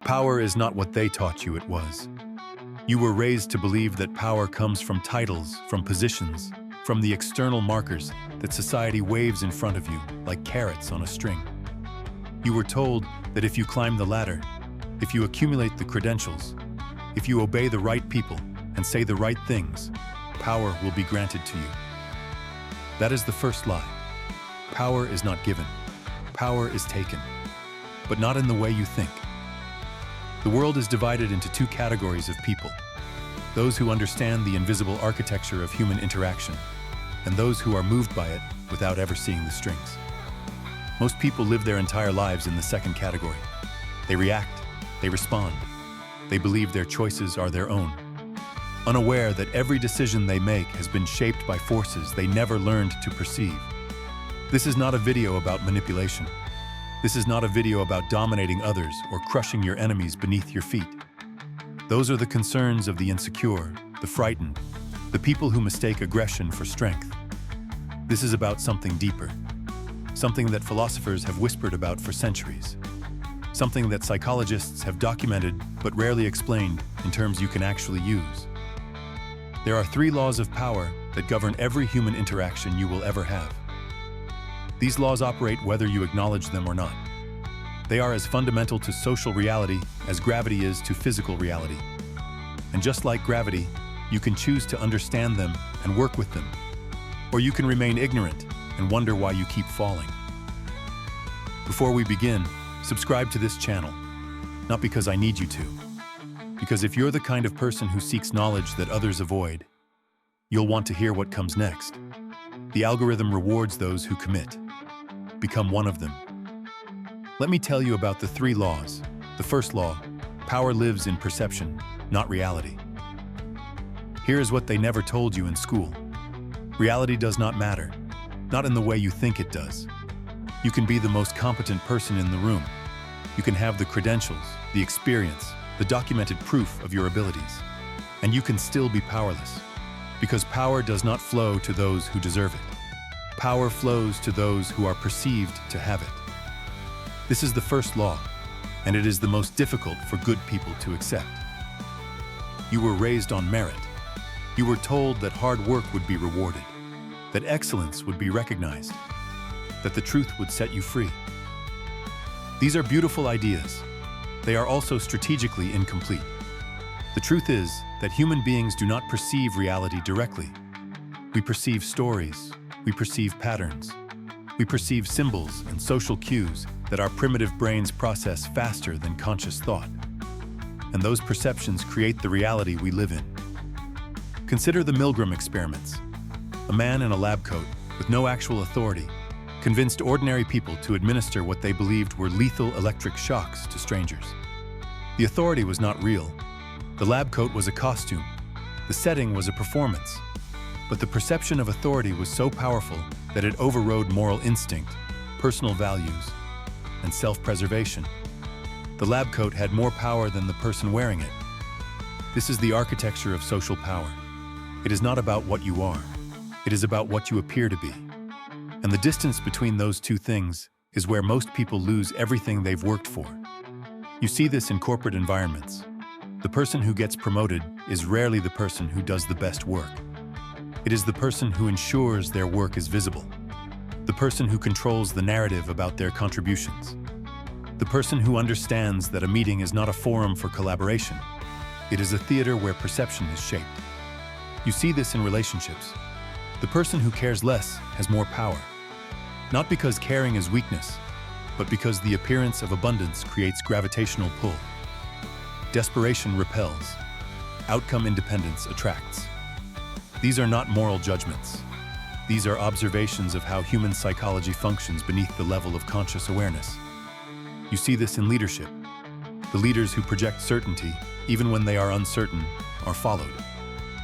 Power is not what they taught you it was. You were raised to believe that power comes from titles, from positions, from the external markers that society waves in front of you like carrots on a string. You were told that if you climb the ladder, if you accumulate the credentials, if you obey the right people and say the right things, power will be granted to you. That is the first lie. Power is not given. Power is taken, but not in the way you think. The world is divided into two categories of people: those who understand the invisible architecture of human interaction, and those who are moved by it without ever seeing the strings. Most people live their entire lives in the second category. They react, they respond, they believe their choices are their own, unaware that every decision they make has been shaped by forces they never learned to perceive. This is not a video about manipulation. This is not a video about dominating others or crushing your enemies beneath your feet. Those are the concerns of the insecure, the frightened, the people who mistake aggression for strength. This is about something deeper, something that philosophers have whispered about for centuries, something that psychologists have documented but rarely explained in terms you can actually use. There are 3 laws of power that govern every human interaction you will ever have. These laws operate whether you acknowledge them or not. They are as fundamental to social reality as gravity is to physical reality. And just like gravity, you can choose to understand them and work with them, or you can remain ignorant and wonder why you keep falling. Before we begin, subscribe to this channel, not because I need you to, because if you're the kind of person who seeks knowledge that others avoid, you'll want to hear what comes next. The algorithm rewards those who commit. Become one of them. Let me tell you about the 3 laws. The first law: power lives in perception, not reality. Here is what they never told you in school. Reality does not matter, not in the way you think it does. You can be the most competent person in the room. You can have the credentials, the experience, the documented proof of your abilities, and you can still be powerless, because power does not flow to those who deserve it. Power flows to those who are perceived to have it. This is the first law, and it is the most difficult for good people to accept. You were raised on merit. You were told that hard work would be rewarded, that excellence would be recognized, that the truth would set you free. These are beautiful ideas. They are also strategically incomplete. The truth is that human beings do not perceive reality directly. We perceive stories, we perceive patterns, we perceive symbols and social cues that our primitive brains process faster than conscious thought. And those perceptions create the reality we live in. Consider the Milgram experiments. A man in a lab coat, with no actual authority, convinced ordinary people to administer what they believed were lethal electric shocks to strangers. The authority was not real. The lab coat was a costume. The setting was a performance. But the perception of authority was so powerful that it overrode moral instinct, personal values, and self-preservation. The lab coat had more power than the person wearing it. This is the architecture of social power. It is not about what you are. It is about what you appear to be. And the distance between those two things is where most people lose everything they've worked for. You see this in corporate environments. The person who gets promoted is rarely the person who does the best work. It is the person who ensures their work is visible. The person who controls the narrative about their contributions. The person who understands that a meeting is not a forum for collaboration. It is a theater where perception is shaped. You see this in relationships. The person who cares less has more power. Not because caring is weakness, but because the appearance of abundance creates gravitational pull. Desperation repels. Outcome independence attracts. These are not moral judgments. These are observations of how human psychology functions beneath the level of conscious awareness. You see this in leadership. The leaders who project certainty, even when they are uncertain, are followed.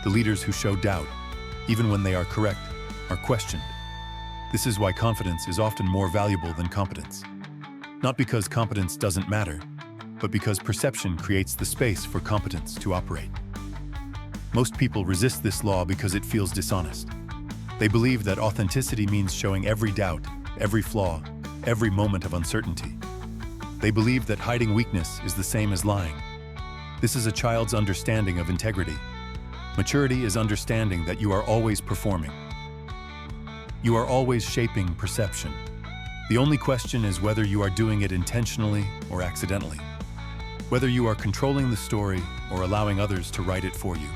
The leaders who show doubt, even when they are correct, are questioned. This is why confidence is often more valuable than competence. Not because competence doesn't matter, but because perception creates the space for competence to operate. Most people resist this law because it feels dishonest. They believe that authenticity means showing every doubt, every flaw, every moment of uncertainty. They believe that hiding weakness is the same as lying. This is a child's understanding of integrity. Maturity is understanding that you are always performing. You are always shaping perception. The only question is whether you are doing it intentionally or accidentally. Whether you are controlling the story or allowing others to write it for you.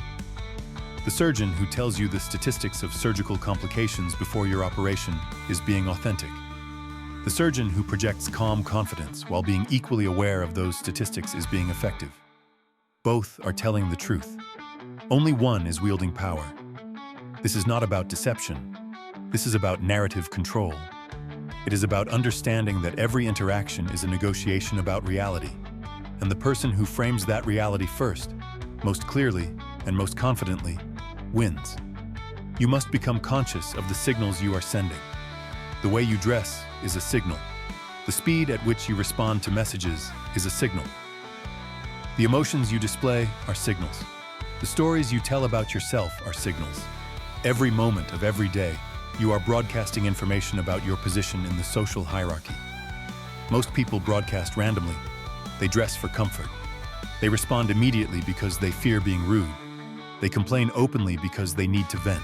The surgeon who tells you the statistics of surgical complications before your operation is being authentic. The surgeon who projects calm confidence while being equally aware of those statistics is being effective. Both are telling the truth. Only one is wielding power. This is not about deception. This is about narrative control. It is about understanding that every interaction is a negotiation about reality, and the person who frames that reality first, most clearly and most confidently, wins. You must become conscious of the signals you are sending. The way you dress is a signal. The speed at which you respond to messages is a signal. The emotions you display are signals. The stories you tell about yourself are signals. Every moment of every day, you are broadcasting information about your position in the social hierarchy. Most people broadcast randomly. They dress for comfort. They respond immediately because they fear being rude. They complain openly because they need to vent.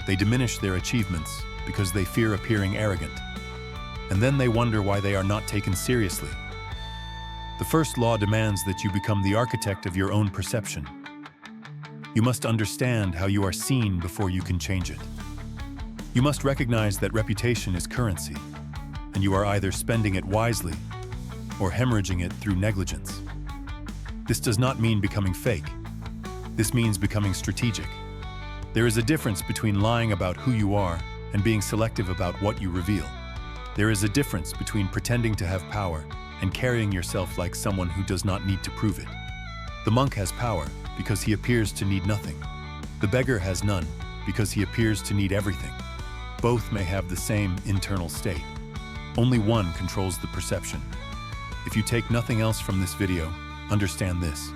They diminish their achievements because they fear appearing arrogant. And then they wonder why they are not taken seriously. The first law demands that you become the architect of your own perception. You must understand how you are seen before you can change it. You must recognize that reputation is currency, and you are either spending it wisely or hemorrhaging it through negligence. This does not mean becoming fake. This means becoming strategic. There is a difference between lying about who you are and being selective about what you reveal. There is a difference between pretending to have power and carrying yourself like someone who does not need to prove it. The monk has power because he appears to need nothing. The beggar has none because he appears to need everything. Both may have the same internal state. Only one controls the perception. If you take nothing else from this video, understand this.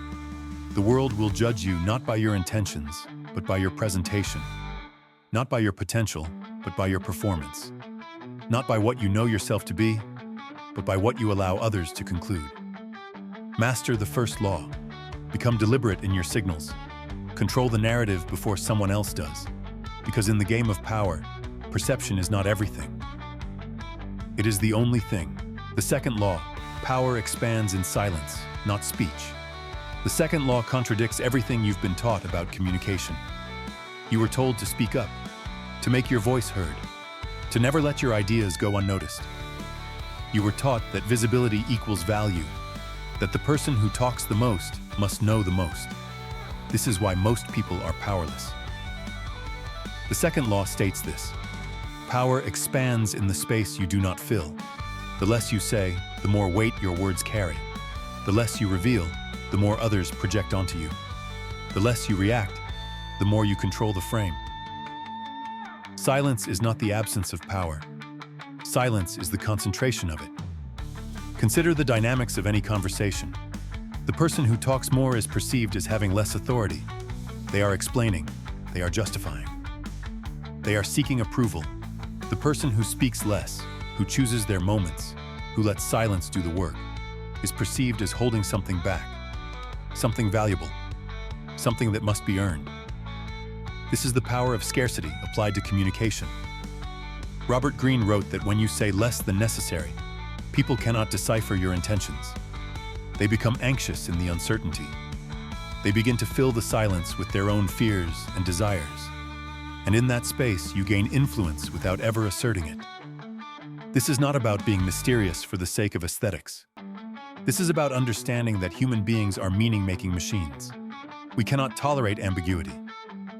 The world will judge you not by your intentions, but by your presentation. Not by your potential, but by your performance. Not by what you know yourself to be, but by what you allow others to conclude. Master the first law. Become deliberate in your signals. Control the narrative before someone else does. Because in the game of power, perception is not everything. It is the only thing. The second law, power expands in silence, not speech. The second law contradicts everything you've been taught about communication. You were told to speak up, to make your voice heard, to never let your ideas go unnoticed. You were taught that visibility equals value, that the person who talks the most must know the most. This is why most people are powerless. The second law states this. Power expands in the space you do not fill. The less you say, the more weight your words carry. The less you reveal, the more others project onto you. The less you react, the more you control the frame. Silence is not the absence of power. Silence is the concentration of it. Consider the dynamics of any conversation. The person who talks more is perceived as having less authority. They are explaining. They are justifying. They are seeking approval. The person who speaks less, who chooses their moments, who lets silence do the work, is perceived as holding something back, something valuable, something that must be earned. This is the power of scarcity applied to communication. Robert Greene wrote that when you say less than necessary, people cannot decipher your intentions. They become anxious in the uncertainty. They begin to fill the silence with their own fears and desires. And in that space, you gain influence without ever asserting it. This is not about being mysterious for the sake of aesthetics. This is about understanding that human beings are meaning-making machines. We cannot tolerate ambiguity.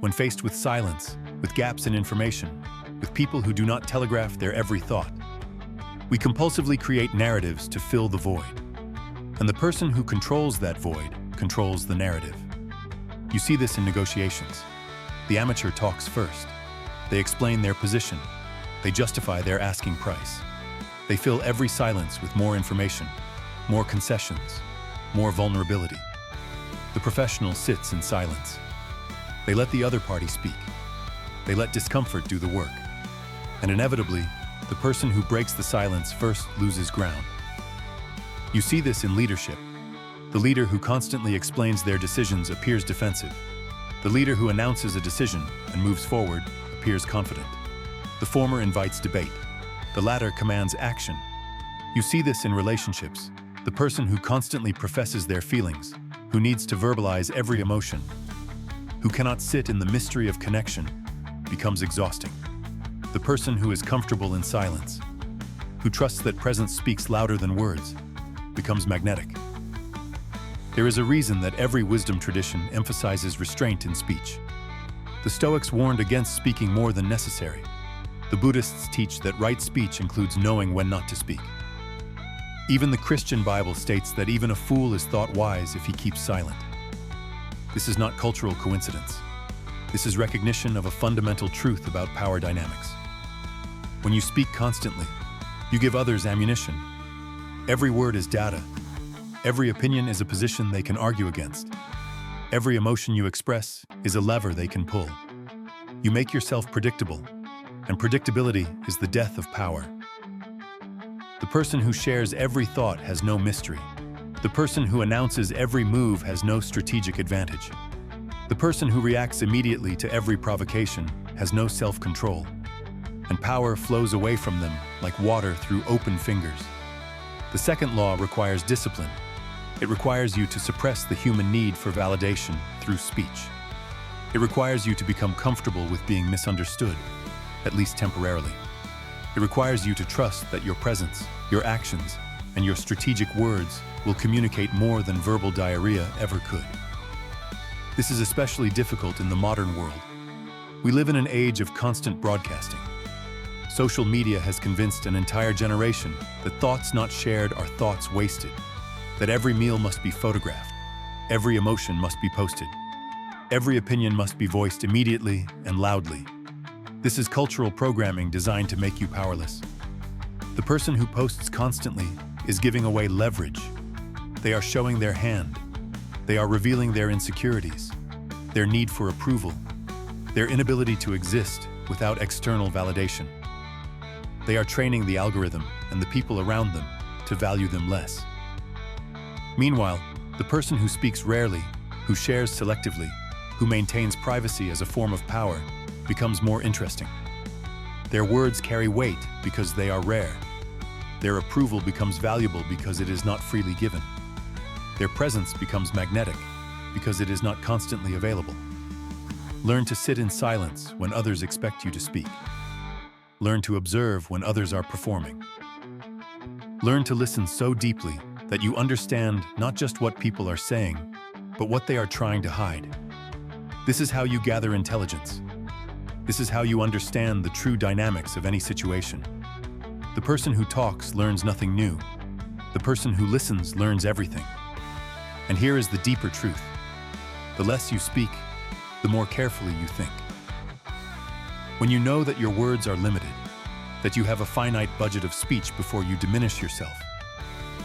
When faced with silence, with gaps in information, with people who do not telegraph their every thought, we compulsively create narratives to fill the void. And the person who controls that void controls the narrative. You see this in negotiations. The amateur talks first. They explain their position. They justify their asking price. They fill every silence with more information, more concessions, more vulnerability. The professional sits in silence. They let the other party speak. They let discomfort do the work. And inevitably, The person who breaks the silence first loses ground. You see this in leadership. The leader who constantly explains their decisions appears defensive. The leader who announces a decision and moves forward appears confident. The former invites debate. The latter commands action. You see this in relationships. The person who constantly professes their feelings, who needs to verbalize every emotion, who cannot sit in the mystery of connection, becomes exhausting. The person who is comfortable in silence, who trusts that presence speaks louder than words, becomes magnetic. There is a reason that every wisdom tradition emphasizes restraint in speech. The Stoics warned against speaking more than necessary. The Buddhists teach that right speech includes knowing when not to speak. Even the Christian Bible states that even a fool is thought wise if he keeps silent. This is not cultural coincidence. This is recognition of a fundamental truth about power dynamics. When you speak constantly, you give others ammunition. Every word is data. Every opinion is a position they can argue against. Every emotion you express is a lever they can pull. You make yourself predictable, and predictability is the death of power. The person who shares every thought has no mystery. The person who announces every move has no strategic advantage. The person who reacts immediately to every provocation has no self-control, and power flows away from them like water through open fingers. The second law requires discipline. It requires you to suppress the human need for validation through speech. It requires you to become comfortable with being misunderstood, at least temporarily. It requires you to trust that your presence, your actions, and your strategic words will communicate more than verbal diarrhea ever could. This is especially difficult in the modern world. We live in an age of constant broadcasting. Social media has convinced an entire generation that thoughts not shared are thoughts wasted, that every meal must be photographed, every emotion must be posted, every opinion must be voiced immediately and loudly. This is cultural programming designed to make you powerless. The person who posts constantly is giving away leverage. They are showing their hand. They are revealing their insecurities, their need for approval, their inability to exist without external validation. They are training the algorithm and the people around them to value them less. Meanwhile, the person who speaks rarely, who shares selectively, who maintains privacy as a form of power, becomes more interesting. Their words carry weight because they are rare. Their approval becomes valuable because it is not freely given. Their presence becomes magnetic because it is not constantly available. Learn to sit in silence when others expect you to speak. Learn to observe when others are performing. Learn to listen so deeply that you understand not just what people are saying, but what they are trying to hide. This is how you gather intelligence. This is how you understand the true dynamics of any situation. The person who talks learns nothing new. The person who listens learns everything. And here is the deeper truth. The less you speak, the more carefully you think. When you know that your words are limited, that you have a finite budget of speech before you diminish yourself,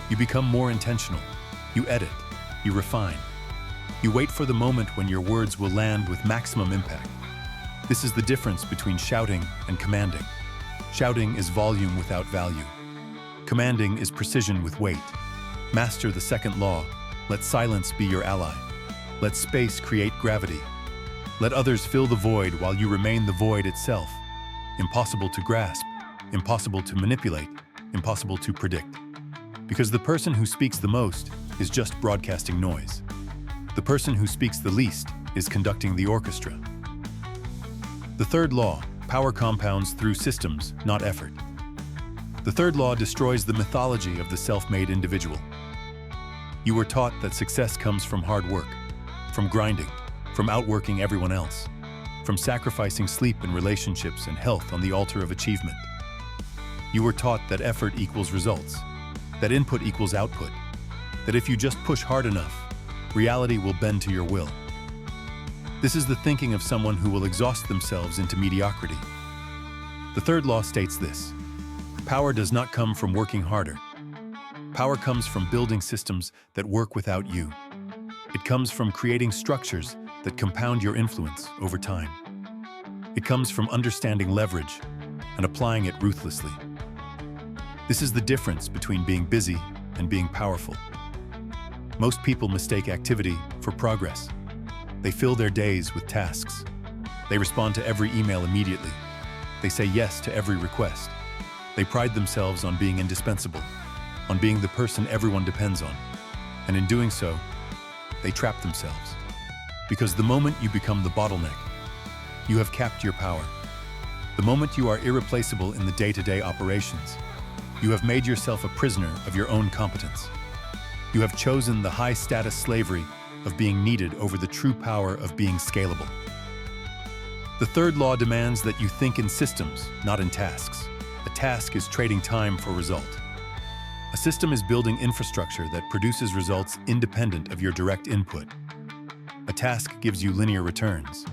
you become more intentional. You edit. You refine. You wait for the moment when your words will land with maximum impact. This is the difference between shouting and commanding. Shouting is volume without value. Commanding is precision with weight. Master the second law. Let silence be your ally. Let space create gravity. Let others fill the void while you remain the void itself. Impossible to grasp, impossible to manipulate, impossible to predict. Because the person who speaks the most is just broadcasting noise. The person who speaks the least is conducting the orchestra. The third law, power compounds through systems, not effort. The third law destroys the mythology of the self-made individual. You were taught that success comes from hard work, from grinding, from outworking everyone else, from sacrificing sleep and relationships and health on the altar of achievement. You were taught that effort equals results, that input equals output, that if you just push hard enough, reality will bend to your will. This is the thinking of someone who will exhaust themselves into mediocrity. The third law states this: power does not come from working harder. Power comes from building systems that work without you. It comes from creating structures that compound your influence over time. It comes from understanding leverage, and applying it ruthlessly. This is the difference between being busy and being powerful. Most people mistake activity for progress. They fill their days with tasks. They respond to every email immediately. They say yes to every request. They pride themselves on being indispensable, on being the person everyone depends on. And in doing so, they trap themselves. Because the moment you become the bottleneck, you have capped your power. The moment you are irreplaceable in the day-to-day operations, you have made yourself a prisoner of your own competence. You have chosen the high-status slavery of being needed over the true power of being scalable. The third law demands that you think in systems, not in tasks. A task is trading time for result. A system is building infrastructure that produces results independent of your direct input. A task gives you linear returns.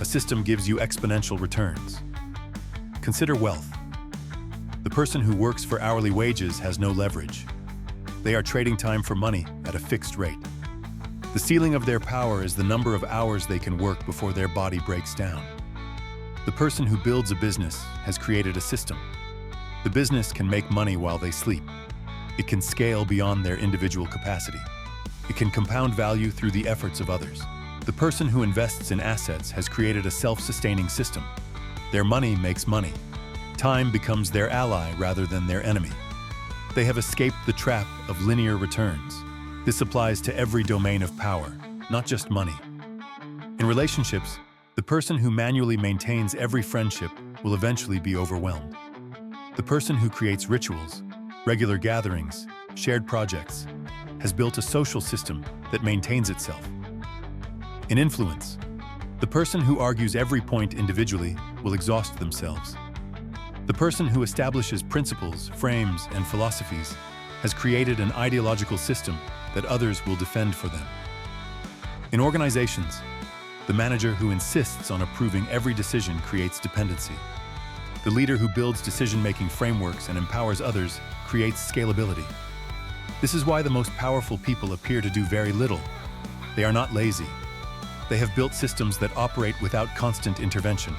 A system gives you exponential returns. Consider wealth. The person who works for hourly wages has no leverage. They are trading time for money at a fixed rate. The ceiling of their power is the number of hours they can work before their body breaks down. The person who builds a business has created a system. The business can make money while they sleep. It can scale beyond their individual capacity. It can compound value through the efforts of others. The person who invests in assets has created a self-sustaining system. Their money makes money. Time becomes their ally rather than their enemy. They have escaped the trap of linear returns. This applies to every domain of power, not just money. In relationships, the person who manually maintains every friendship will eventually be overwhelmed. The person who creates rituals, regular gatherings, shared projects, has built a social system that maintains itself. In influence, the person who argues every point individually will exhaust themselves. The person who establishes principles, frames, and philosophies has created an ideological system that others will defend for them. In organizations, the manager who insists on approving every decision creates dependency. The leader who builds decision-making frameworks and empowers others creates scalability. This is why the most powerful people appear to do very little. They are not lazy. They have built systems that operate without constant intervention.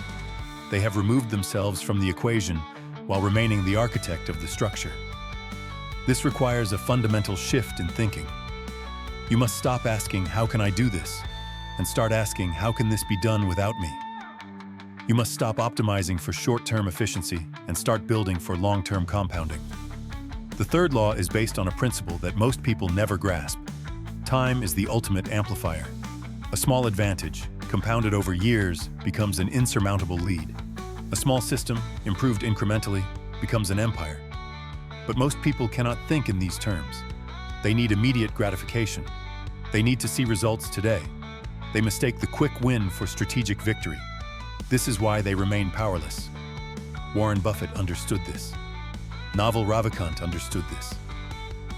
They have removed themselves from the equation while remaining the architect of the structure. This requires a fundamental shift in thinking. You must stop asking, "How can I do this?" and start asking, "How can this be done without me?" You must stop optimizing for short-term efficiency and start building for long-term compounding. The third law is based on a principle that most people never grasp. Time is the ultimate amplifier. A small advantage, compounded over years, becomes an insurmountable lead. A small system, improved incrementally, becomes an empire. But most people cannot think in these terms. They need immediate gratification. They need to see results today. They mistake the quick win for strategic victory. This is why they remain powerless. Warren Buffett understood this. Naval Ravikant understood this.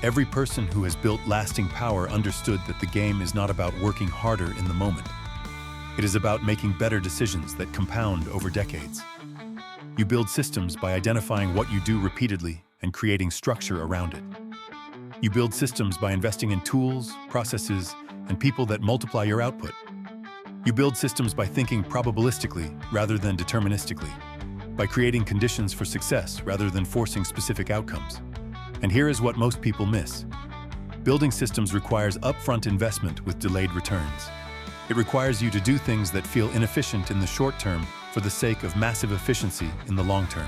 Every person who has built lasting power understood that the game is not about working harder in the moment. It is about making better decisions that compound over decades. You build systems by identifying what you do repeatedly and creating structure around it. You build systems by investing in tools, processes, and people that multiply your output. You build systems by thinking probabilistically rather than deterministically, by creating conditions for success rather than forcing specific outcomes. And here is what most people miss. Building systems requires upfront investment with delayed returns. It requires you to do things that feel inefficient in the short term for the sake of massive efficiency in the long term.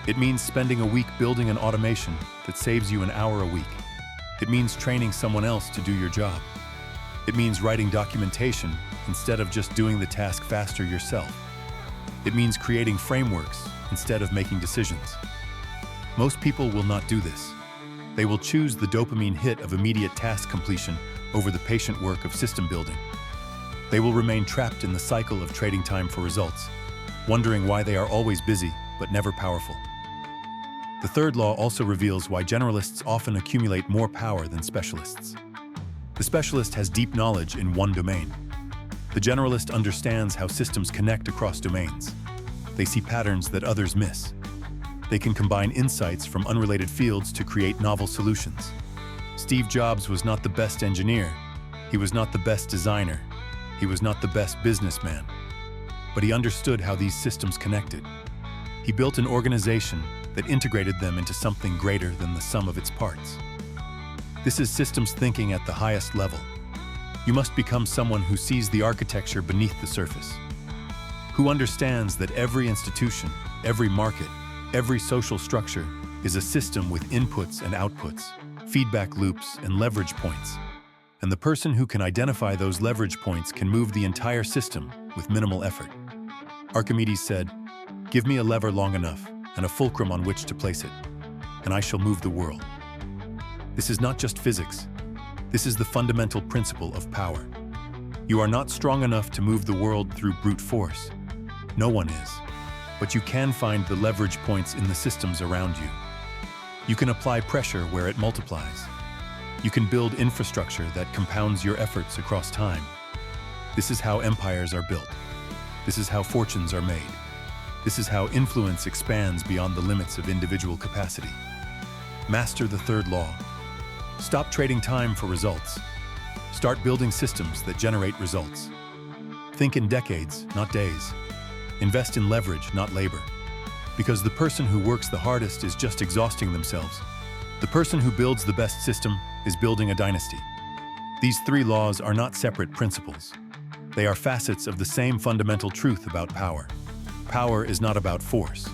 It means spending a week building an automation that saves you an hour a week. It means training someone else to do your job. It means writing documentation instead of just doing the task faster yourself. It means creating frameworks instead of making decisions. Most people will not do this. They will choose the dopamine hit of immediate task completion over the patient work of system building. They will remain trapped in the cycle of trading time for results, wondering why they are always busy but never powerful. The third law also reveals why generalists often accumulate more power than specialists. The specialist has deep knowledge in one domain. The generalist understands how systems connect across domains. They see patterns that others miss. They can combine insights from unrelated fields to create novel solutions. Steve Jobs was not the best engineer. He was not the best designer. He was not the best businessman. But he understood how these systems connected. He built an organization that integrated them into something greater than the sum of its parts. This is systems thinking at the highest level. You must become someone who sees the architecture beneath the surface, who understands that every institution, every market, every social structure is a system with inputs and outputs, feedback loops and leverage points. And the person who can identify those leverage points can move the entire system with minimal effort. Archimedes said, "Give me a lever long enough and a fulcrum on which to place it, and I shall move the world." This is not just physics. This is the fundamental principle of power. You are not strong enough to move the world through brute force. No one is. But you can find the leverage points in the systems around you. You can apply pressure where it multiplies. You can build infrastructure that compounds your efforts across time. This is how empires are built. This is how fortunes are made. This is how influence expands beyond the limits of individual capacity. Master the third law. Stop trading time for results. Start building systems that generate results. Think in decades, not days. Invest in leverage, not labor. Because the person who works the hardest is just exhausting themselves. The person who builds the best system is building a dynasty. These three laws are not separate principles. They are facets of the same fundamental truth about power. Power is not about force.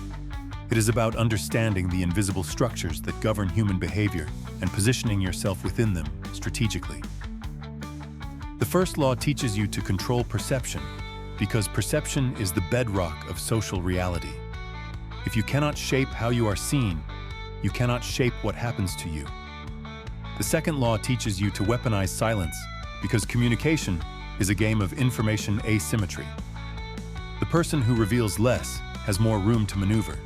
It is about understanding the invisible structures that govern human behavior and positioning yourself within them strategically. The first law teaches you to control perception, because perception is the bedrock of social reality. If you cannot shape how you are seen, you cannot shape what happens to you. The second law teaches you to weaponize silence, because communication is a game of information asymmetry. The person who reveals less has more room to maneuver.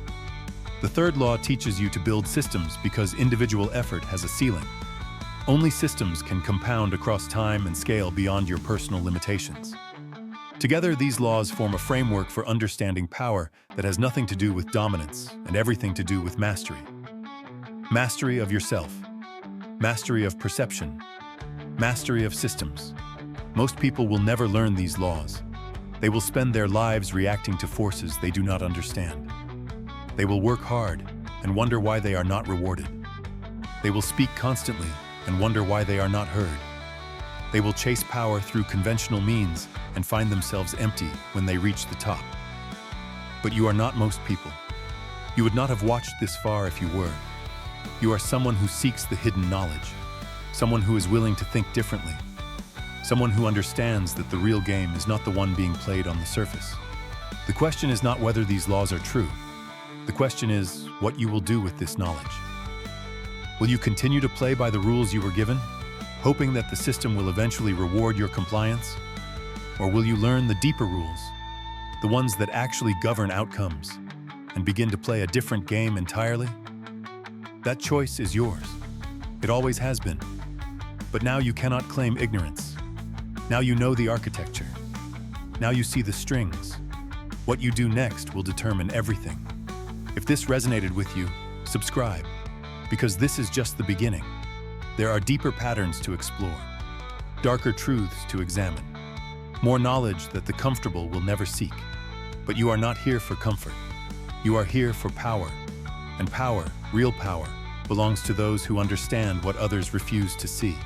The third law teaches you to build systems because individual effort has a ceiling. Only systems can compound across time and scale beyond your personal limitations. Together, these laws form a framework for understanding power that has nothing to do with dominance and everything to do with mastery. Mastery of yourself. Mastery of perception. Mastery of systems. Most people will never learn these laws. They will spend their lives reacting to forces they do not understand. They will work hard and wonder why they are not rewarded. They will speak constantly and wonder why they are not heard. They will chase power through conventional means and find themselves empty when they reach the top. But you are not most people. You would not have watched this far if you were. You are someone who seeks the hidden knowledge, someone who is willing to think differently, someone who understands that the real game is not the one being played on the surface. The question is not whether these laws are true. The question is what you will do with this knowledge. Will you continue to play by the rules you were given, hoping that the system will eventually reward your compliance? Or will you learn the deeper rules, the ones that actually govern outcomes, and begin to play a different game entirely? That choice is yours. It always has been. But now you cannot claim ignorance. Now you know the architecture. Now you see the strings. What you do next will determine everything. If this resonated with you, subscribe, because this is just the beginning. There are deeper patterns to explore, darker truths to examine, more knowledge that the comfortable will never seek. But you are not here for comfort. You are here for power. And power, real power, belongs to those who understand what others refuse to see.